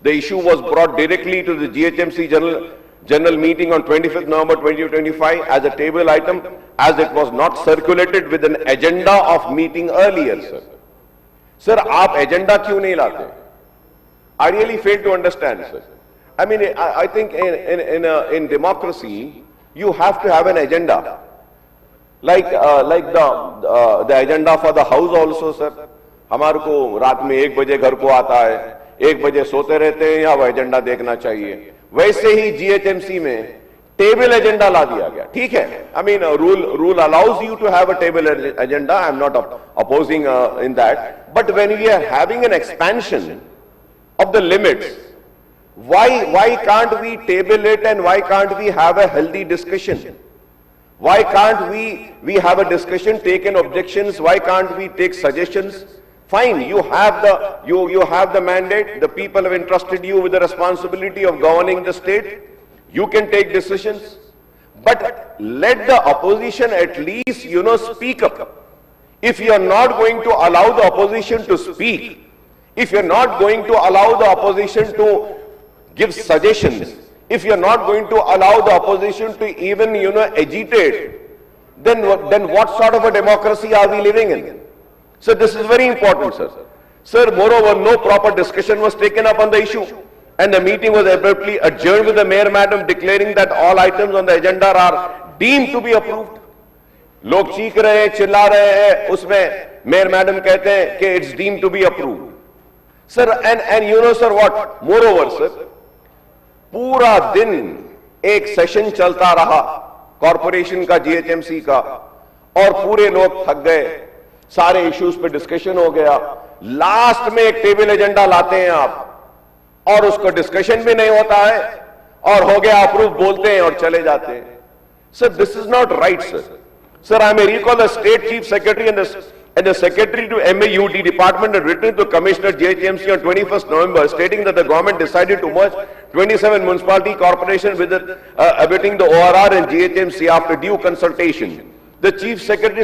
The issue was brought directly to the GHMC general meeting on 25th November 2025 as a table item, as it was not circulated with an agenda of meeting earlier, sir. Sir, आप agenda क्यों नहीं लाते? I really fail to understand, sir. I mean, I think in democracy, you have to have an agenda. Like the agenda for the house also, sir. हमारे को रात में 1 बजे घर को आता है, 1 बजे सोते रहते हैं, या वो एजेंडा देखना चाहिए. वैसे ही GHMC में टेबल एजेंडा ला दिया गया. ठीक है, I mean rule allows you to have a table agenda. I am not opposing in that. But when we are having an expansion of the limits, why can't we table it, and why can't we have a healthy discussion? Why can't we have a discussion, take in objections? Why can't we take suggestions? Fine, you have the mandate. The people have entrusted you with the responsibility of governing the state. You can take decisions, but let the opposition at least, speak up. If you are not going to allow the opposition to speak, if you are not going to allow the opposition to give suggestions, if you are not going to allow the opposition to even, agitate, then what sort of a democracy are we living in? So this is very important, sir. Sir, moreover, no proper discussion was taken up on the issue, and the meeting was abruptly adjourned with the Mayor Madam declaring that all items on the agenda are deemed to be approved. लोग चीख रहे हैं, चिल्ला रहे हैं, उसमें Mayor Madam कहते हैं कि it's deemed to be approved. Sir, and sir, what? Moreover, sir, पूरा दिन एक सेशन चलता रहा कॉर्पोरेशन का, GHMC का, और पूरे लोग थक गए, सारे इश्यूज पे डिस्कशन हो गया. लास्ट में एक टेबल एजेंडा लाते हैं आप, और उसको डिस्कशन भी नहीं होता है, और हो गया अप्रूव बोलते हैं और चले जाते हैं. Sir, this is not right, sir. Sir, I may recall the State Chief Secretary and the Secretary to MAUD Department had written to Commissioner GHMC on 21st November stating that the government decided to merge 27 municipality corporations with abetting the ORR and GHMC after due consultation. The Chief Secretary